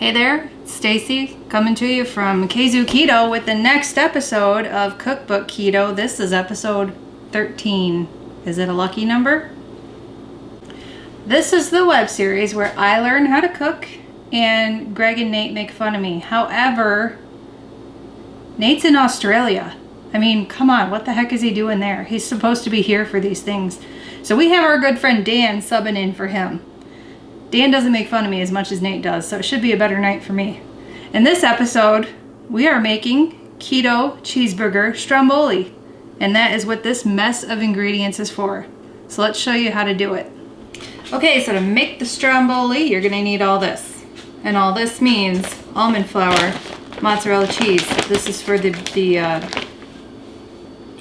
Hey there, it's Stacy coming to you from Kzoo Keto with the next episode of Cookbook Keto. This is episode 13. Is it a lucky number? This is the web series where I learn how to cook and Greg and Nate make fun of me. However, Nate's in Australia. I mean, come on, what the heck is he doing there? He's supposed to be here for these things. So we have our good friend Dan subbing in for him. Dan doesn't make fun of me as much as Nate does, so it should be a better night for me. In this episode, we are making keto cheeseburger Stromboli, and that is what this mess of ingredients is for. So let's show you how to do it. Okay, so to make the Stromboli, you're gonna need all this. And all this means almond flour, mozzarella cheese. This is for the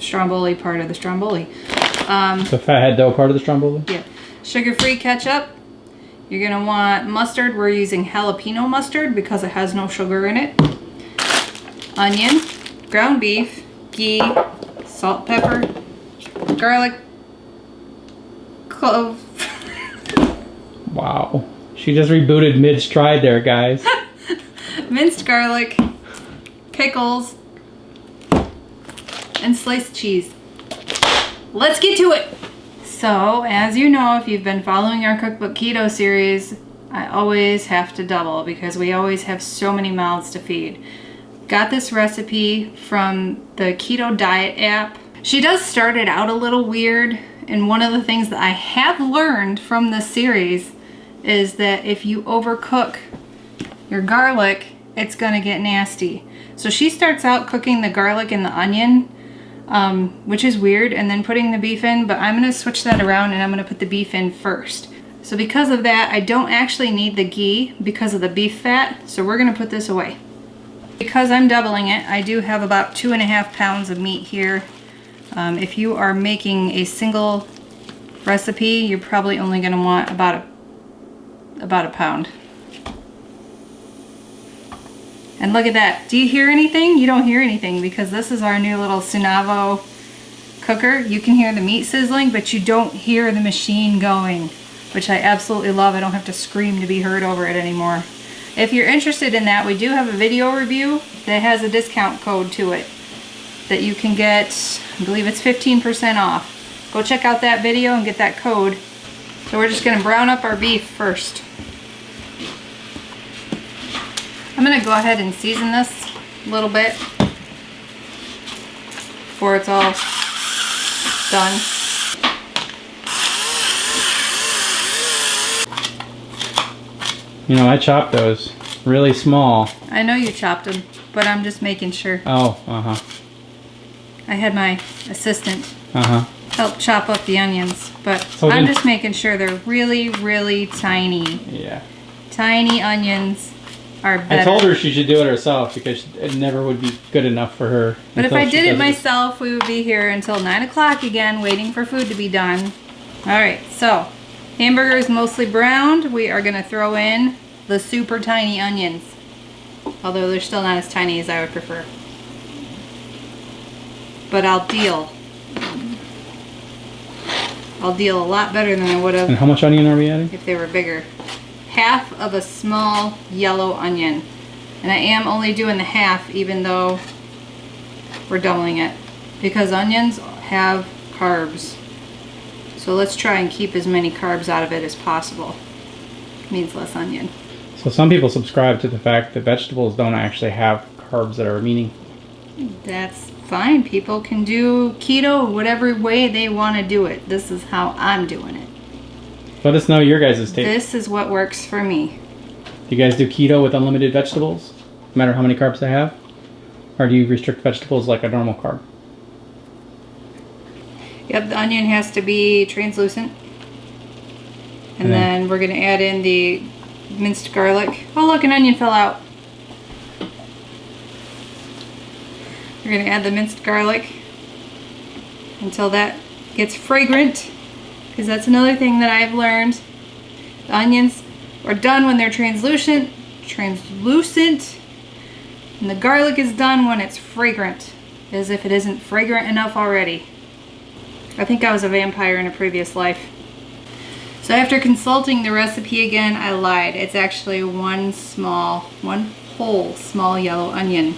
Stromboli part of the Stromboli. The fathead dough part of the Stromboli? Yeah. Sugar-free ketchup. You're gonna want mustard. We're using jalapeno mustard because it has no sugar in it. Onion, ground beef, ghee, salt, pepper, garlic, clove. Wow. She just rebooted mid-stride there, guys. Minced garlic, pickles, and sliced cheese. Let's get to it. So, as you know, if you've been following our Cookbook Keto series, I always have to double because we always have so many mouths to feed. Got this recipe from the Keto Diet app. She does start it out a little weird, and one of the things that I have learned from this series is that if you overcook your garlic, it's gonna get nasty. So she starts out cooking the garlic and the onion, which is weird, and then putting the beef in, but I'm gonna switch that around and I'm gonna put the beef in first. So because of that, I don't actually need the ghee because of the beef fat, so we're gonna put this away. Because I'm doubling it, I do have about 2.5 pounds of meat here. If you are making a single recipe, you're probably only gonna want about a pound. And look at that. Do you hear anything? You don't hear anything because this is our new little Sunavo cooker. You can hear the meat sizzling, but you don't hear the machine going, which I absolutely love. I don't have to scream to be heard over it anymore. If you're interested in that, we do have a video review that has a discount code to it that you can get, I believe it's 15% off. Go check out that video and get that code. So we're just gonna brown up our beef first. I'm gonna go ahead and season this a little bit before it's all done. You know, I chopped those really small. I know you chopped them, but I'm just making sure. Oh, uh-huh. I had my assistant help chop up the onions, but So I'm just making sure they're really, really tiny. Yeah. Tiny onions are better. I told her she should do it herself because it never would be good enough for her. But if I did it myself, we would be here until 9 o'clock again, waiting for food to be done. Alright, so hamburger is mostly browned. We are going to throw in the super tiny onions. Although they're still not as tiny as I would prefer. But I'll deal a lot better than I would have. And how much onion are we adding? If they were bigger. Half of a small yellow onion. And I am only doing the half even though we're doubling it. Because onions have carbs. So let's try and keep as many carbs out of it as possible. Means less onion. So some people subscribe to the fact that vegetables don't actually have carbs that are meaningful. That's fine. People can do keto whatever way they want to do it. This is how I'm doing it. Let us know your guys' take. This is what works for me. Do you guys do keto with unlimited vegetables? No matter how many carbs they have? Or do you restrict vegetables like a normal carb? Yep, the onion has to be translucent. And then we're going to add in the minced garlic. Oh look, an onion fell out. We're going to add the minced garlic until that gets fragrant. Because that's another thing that I've learned. The onions are done when they're translucent, and the garlic is done when it's fragrant, as if it isn't fragrant enough already. I think I was a vampire in a previous life. So So after consulting the recipe again, I lied. It's actually one whole small yellow onion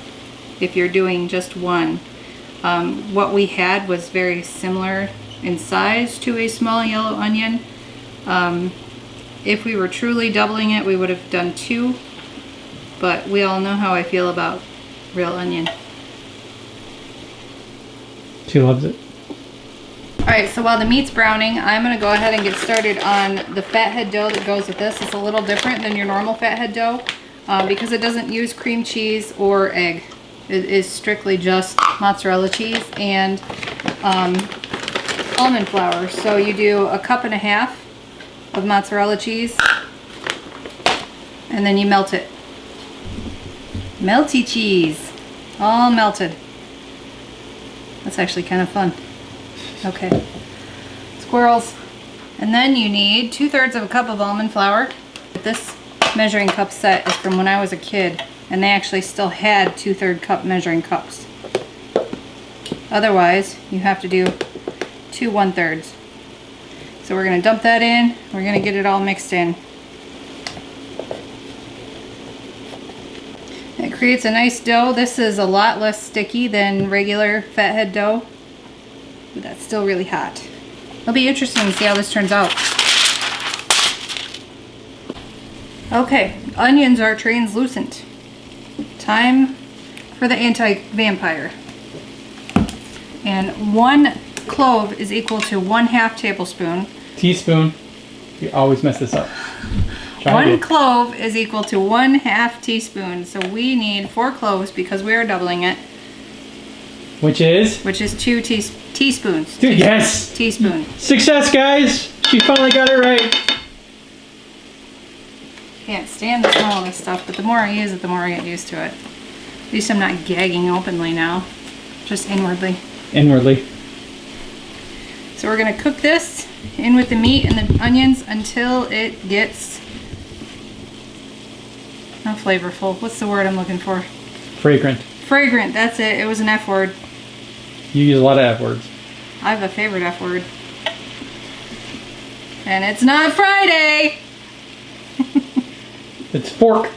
if you're doing just one. What we had was very similar in size to a small yellow onion. If we were truly doubling it, we would have done 2, but we all know how I feel about real onion. She loves it. Alright, so while the meat's browning, I'm going to go ahead and get started on the fathead dough that goes with this. It's a little different than your normal fathead dough because it doesn't use cream cheese or egg. It is strictly just mozzarella cheese and almond flour. So you do 1.5 cups of mozzarella cheese and then you melt it. Melty cheese, all melted. That's actually kind of fun. Okay, squirrels. And then you need 2/3 cup of almond flour. This measuring cup set is from when I was a kid, and they actually still had 2/3 cup measuring cups. Otherwise, you have to do 2 1/3. So we're gonna dump that in. We're gonna get it all mixed in. It creates a nice dough. This is a lot less sticky than regular fathead dough. But that's still really hot. It'll be interesting to see how this turns out. Okay, onions are translucent. Time for the anti-vampire. And 1 clove is equal to 1/2 tablespoon. Teaspoon. You always mess this up. Try 1 again. clove is equal to 1/2 teaspoon. So we need 4 cloves because we are doubling it. Which is? 2 teaspoons. Dude, yes! Teaspoon. Success, guys! She finally got it right. Can't stand the smell of this stuff, but the more I use it, the more I get used to it. At least I'm not gagging openly now, just inwardly. Inwardly. So we're gonna cook this in with the meat and the onions until it gets not flavorful. What's the word I'm looking for? Fragrant. Fragrant, that's it. It was an F word. You use a lot of F words. I have a favorite F word. And it's not Friday! It's fork.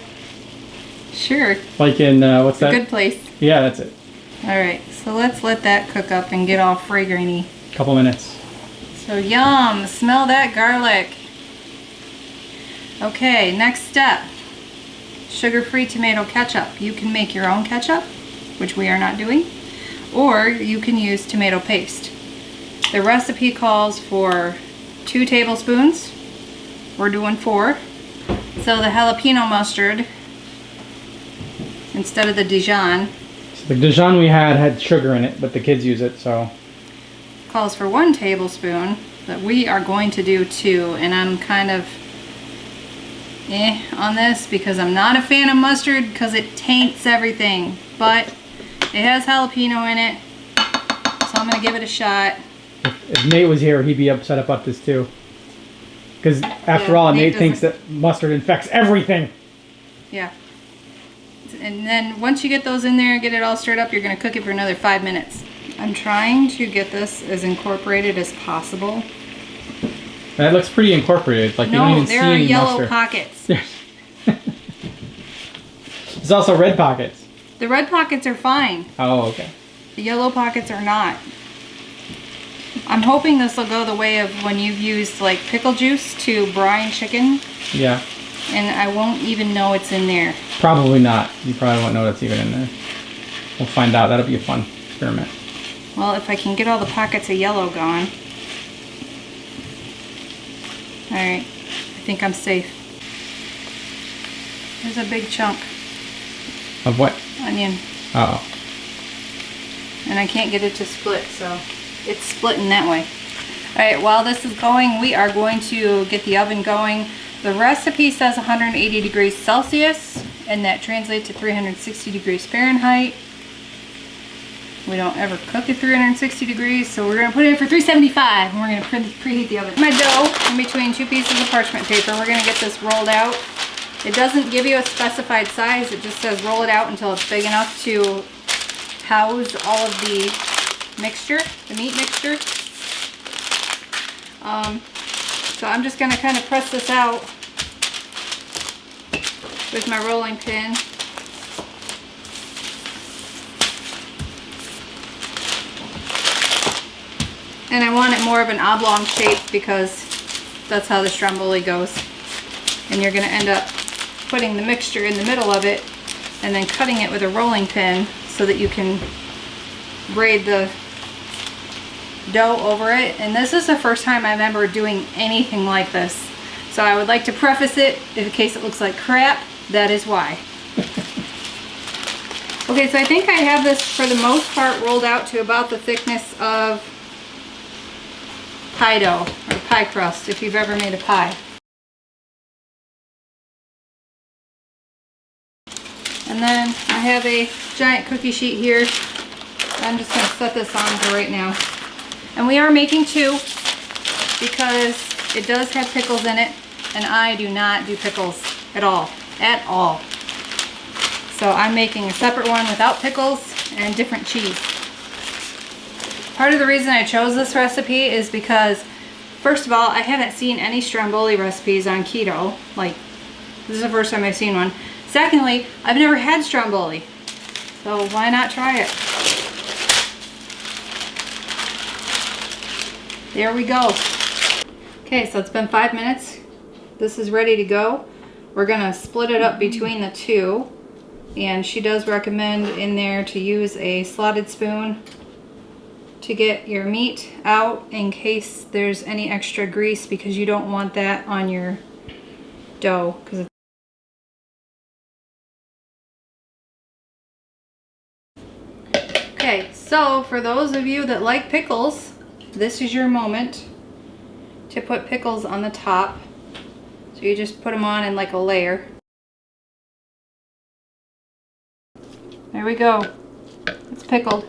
Sure. Like in, what's that? Good place. Yeah, that's it. Alright, so let's let that cook up and get all fragranty. Couple minutes. So yum, smell that garlic. Okay, next step. Sugar-free tomato ketchup. You can make your own ketchup, which we are not doing, or you can use tomato paste. The recipe calls for 2 tablespoons. We're doing 4. So the jalapeno mustard instead of the Dijon So the Dijon we had sugar in it, but the kids use it, so. calls for 1 tablespoon, but we are going to do 2, and I'm kind of on this because I'm not a fan of mustard because it taints everything, but it has jalapeno in it, so I'm gonna give it a shot. If Nate was here, he'd be upset about this too. Because after all, Nate thinks that mustard infects everything. Yeah. And then once you get those in there and get it all stirred up, you're gonna cook it for another 5 minutes. I'm trying to get this as incorporated as possible. That looks pretty incorporated. Like you don't No, even see there are any yellow mustard. pockets. There's also red pockets. The red pockets are fine. Oh, okay. The yellow pockets are not. I'm hoping this will go the way of when you've used like pickle juice to brine chicken, Yeah. and I won't even know it's in there. Probably not. You probably won't know that's even in there. We'll find out. That'll be a fun experiment. Well, if I can get all the pockets of yellow gone. Alright, I think I'm safe. There's a big chunk. Of what? Onion. Uh-oh. And I can't get it to split, so it's splitting that way. Alright, while this is going, we are going to get the oven going. The recipe says 180 degrees Celsius, and that translates to 360 degrees Fahrenheit. We don't ever cook at 360 degrees, so we're going to put it in for 375, and we're going to preheat the oven. My dough in between 2 pieces of parchment paper. We're going to get this rolled out. It doesn't give you a specified size. It just says roll it out until it's big enough to house all of the mixture, the meat mixture. So I'm just gonna kind of press this out with my rolling pin. And I want it more of an oblong shape because that's how the Stromboli goes. And you're gonna end up putting the mixture in the middle of it and then cutting it with a rolling pin so that you can braid the dough over it. And this is the first time I'm ever doing anything like this. So I would like to preface it, in case it looks like crap, that is why. Okay, so I think I have this for the most part rolled out to about the thickness of pie dough or pie crust if you've ever made a pie. And then I have a giant cookie sheet here. I'm just going to set this on for right now. And we are making 2 because it does have pickles in it, and I do not do pickles at all. At all. So I'm making a separate one without pickles and different cheese. Part of the reason I chose this recipe is because, first of all, I haven't seen any Stromboli recipes on keto. Like, this is the first time I've seen one. Secondly, I've never had Stromboli, so why not try it? There we go. Okay, so it's been 5 minutes. This is ready to go. We're gonna split it up between the 2, and she does recommend in there to use a slotted spoon to get your meat out in case there's any extra grease, because you don't want that on your dough. Okay, so for those of you that like pickles, this is your moment to put pickles on the top. So you just put them on in like a layer. There we go. It's pickled.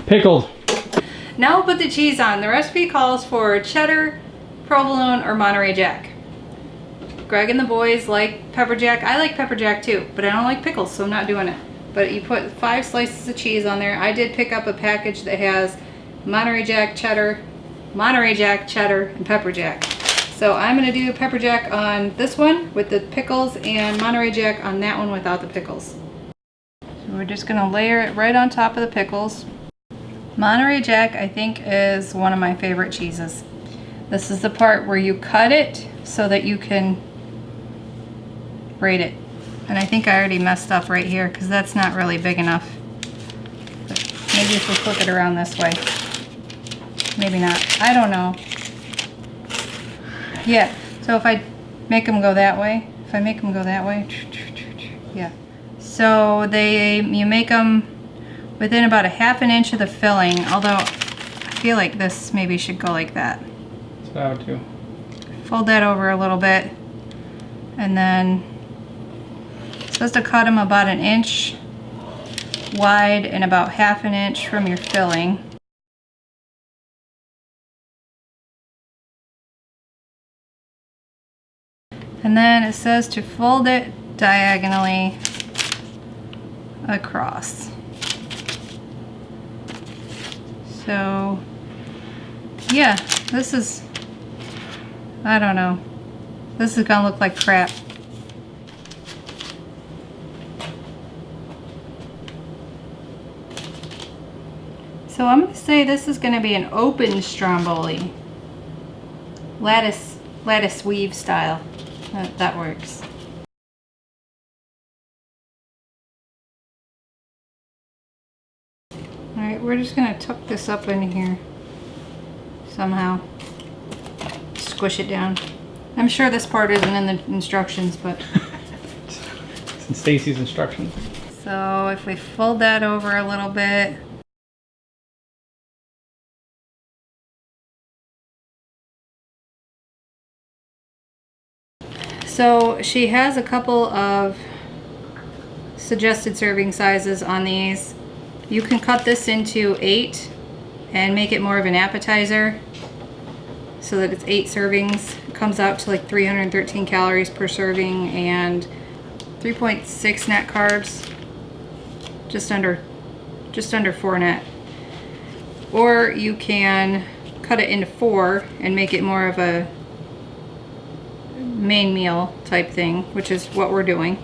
Pickled. Now put the cheese on. The recipe calls for cheddar, provolone, or Monterey Jack. Greg and the boys like pepper jack. I like pepper jack too, but I don't like pickles, so I'm not doing it. But you put 5 slices of cheese on there. I did pick up a package that has Monterey Jack, cheddar, and pepper jack. So I'm gonna do pepper jack on this one with the pickles and Monterey Jack on that one without the pickles. So we're just gonna layer it right on top of the pickles. Monterey Jack, I think, is one of my favorite cheeses. This is the part where you cut it so that you can braid it. And I think I already messed up right here because that's not really big enough. But maybe if we flip it around this way. Maybe not. I don't know. Yeah, so if I make them go that way, yeah. So you make them within about a ½ an inch of the filling, although I feel like this maybe should go like that. That's what I would do. Fold that over a little bit, and then it's supposed to cut them about 1 inch wide and about ½ an inch from your filling. And then it says to fold it diagonally across. So, yeah, this is, I don't know. This is gonna look like crap. So I'm gonna say this is gonna be an open Stromboli. Lattice weave style. That works. Alright, we're just gonna tuck this up in here somehow. Squish it down. I'm sure this part isn't in the instructions, but It's in Stacy's instructions. so if we fold that over a little bit. So she has a couple of suggested serving sizes on these. You can cut this into 8 and make it more of an appetizer so that it's 8 servings. It comes out to like 313 calories per serving and 3.6 net carbs, just under 4 net. Or you can cut it into 4 and make it more of a main meal type thing, which is what we're doing.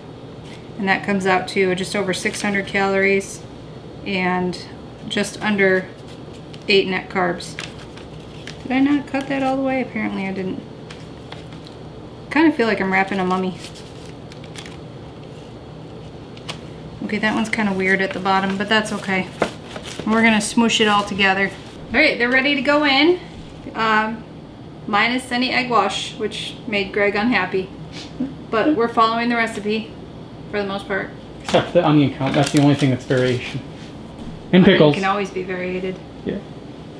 And that comes out to just over 600 calories and just under 8 net carbs. Did I not cut that all the way? Apparently I didn't. Kind of feel like I'm wrapping a mummy. Okay, that one's kind of weird at the bottom, but that's okay. We're gonna smoosh it all together. All right, they're ready to go in. Minus any egg wash, which made Greg unhappy. But we're following the recipe for the most part. Except the onion count. That's the only thing that's variation. And pickles. It can always be variated. Yeah.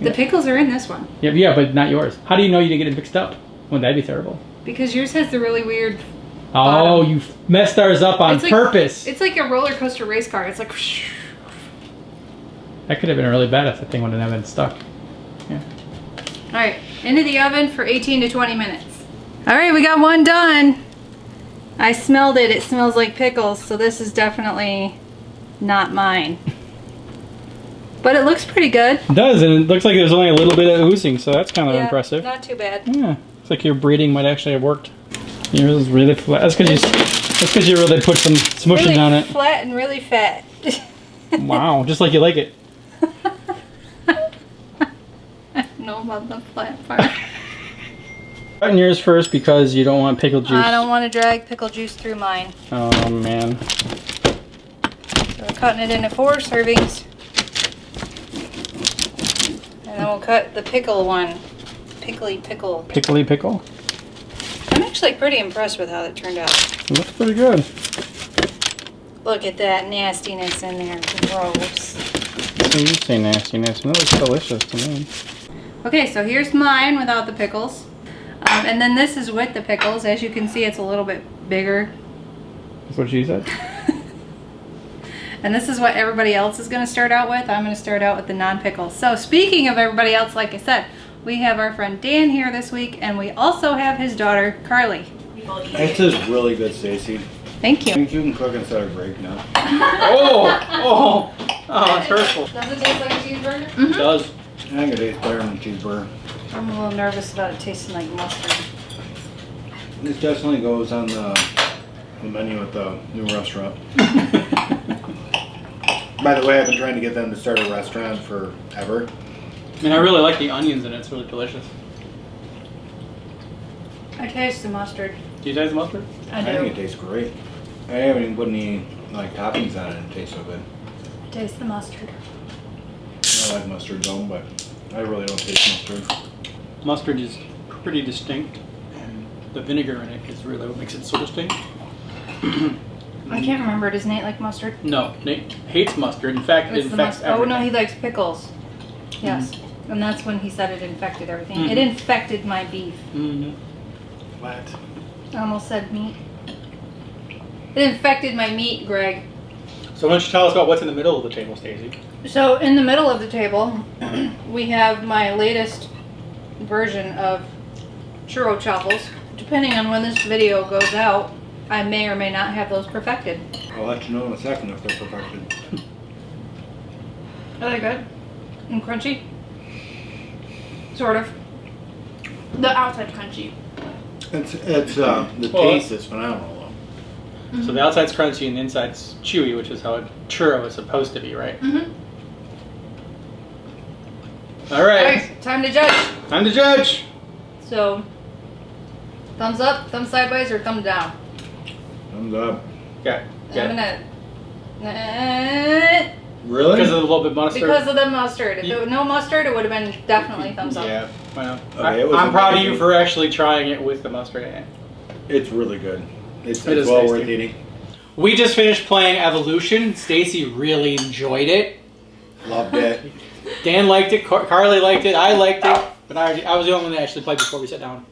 The pickles are in this one. Yeah, but not yours. How do you know you didn't get it mixed up? Wouldn't that be terrible? Because yours has the really weird Oh, bottom. you messed ours up on purpose. It's like a roller coaster race car. It's like... That could have been really bad if the thing wouldn't have been stuck. Yeah. Alright, into the oven for 18 to 20 minutes. Alright, we got one done. I smelled it. It smells like pickles, so this is definitely not mine. But it looks pretty good. It does, and it looks like there's only a little bit of oozing, so that's kind of impressive. Not too bad. Yeah, looks like your braiding might actually have worked. Yours is really flat. That's because you really put some smushing really on it. Flat and really fat. Wow, just like you like it. I don't know about the flat part. Cutting yours first because you don't want pickle juice. I don't want to drag pickle juice through mine. Oh man. So we're cutting it into 4 servings. And then we'll cut the pickle one. Pickly pickle. Pickly pickle? I'm actually pretty impressed with how that turned out. It looks pretty good. Look at that nastiness in there. Gross. So you say nastiness, and it looks delicious to me. Okay, so here's mine without the pickles. And then this is with the pickles. As you can see, it's a little bit bigger. That's what she said. And this is what everybody else is going to start out with. I'm going to start out with the non-pickles. So speaking of everybody else, like I said, we have our friend Dan here this week, and we also have his daughter, Carly. This is really good, Stacy. Thank You you. can cook instead of break now. Oh, it's hurtful. Does it taste like a cheeseburger? It does. I think it tastes better than a cheeseburger. I'm a little nervous about it tasting like mustard. This definitely goes on the menu at the new restaurant. By the way, I've been trying to get them to start a restaurant forever. And I really like the onions in it. It's really delicious. I taste the mustard. Do you taste the mustard? I think it do. tastes great. I haven't even put any toppings on it and it tastes so good. I taste the mustard. I like mustard though, but I really don't taste mustard. Mustard is pretty distinct, and the vinegar in it is really what makes it so distinct. I can't remember. Does Nate like mustard? No, Nate hates mustard. In fact, it It's the infects mustard. Oh everything. no, he likes pickles. Yes. And that's when he said it infected everything. Mhm. It infected my beef. Mhm. What? I almost said meat. It infected my meat, Greg. So why don't you tell us about what's in the middle of the table, Stacey? So in the middle of the table, we have my latest version of churro chaffles. Depending on when this video goes out, I may or may not have those perfected. I'll let you know in a second if they're perfected. Are they good? And crunchy? Sort of. The outside's crunchy. The taste is phenomenal though. So the outside's crunchy and the inside's chewy, which is how a churro is supposed to be, right? Mm-hmm. All right. Alright, time to judge. Time to judge. So, thumbs up, thumb sideways, or thumb down? Thumbs up. Okay. I'm gonna... Really? Because of the little bit of mustard. Because of the mustard. If it was no mustard, it would have been definitely thumbs up. Yeah. Well, Okay, it was I'm proud of you amazing. for actually trying it with the mustard in it. It's really good. It's It is well tasty. worth eating. We just finished playing Evolution. Stacy really enjoyed it. Loved it. Dan liked it. Carly liked it. I liked it. But I was the only one that actually played before we sat down.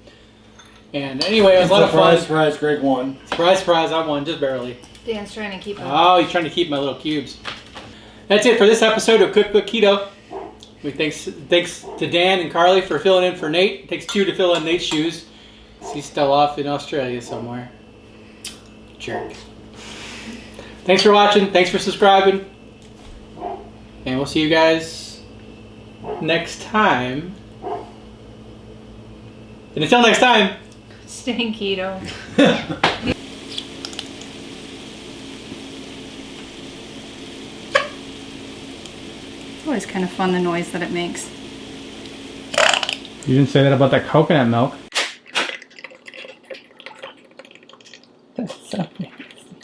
And anyway, it was a lot of fun. Surprise, Greg won. Surprise, surprise, I won, just barely. Dan's trying to keep it. Oh, he's trying to keep my little cubes. That's it for this episode of Cookbook Keto. Thanks to Dan and Carly for filling in for Nate. It takes 2 to fill in Nate's shoes. He's still off in Australia somewhere. Jerk. Thanks for watching. Thanks for subscribing. And we'll see you guys next time And until next time, Staying keto. It's always kind of fun, the noise that it makes. you didn't say that about that coconut milk. That's so nasty.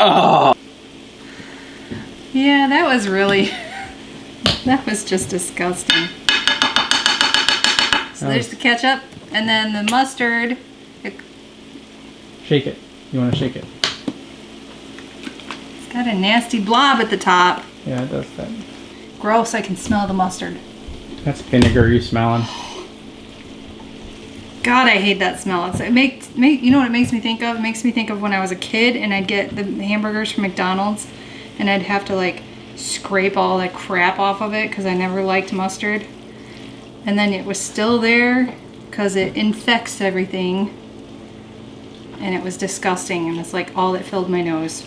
Oh. Yeah, that was really, that was just disgusting. So there's the ketchup, and then the mustard. Shake it. You want to shake it? It's got a nasty blob at the top. Yeah, it does that. Gross, I can smell the mustard. That's vinegar you smelling. God, I hate that smell. You know what it makes me think of? It makes me think of when I was a kid and I'd get the hamburgers from McDonald's and I'd have to like scrape all that crap off of it because I never liked mustard. And then it was still there because it infects everything. And it was disgusting, and it's like all that filled my nose.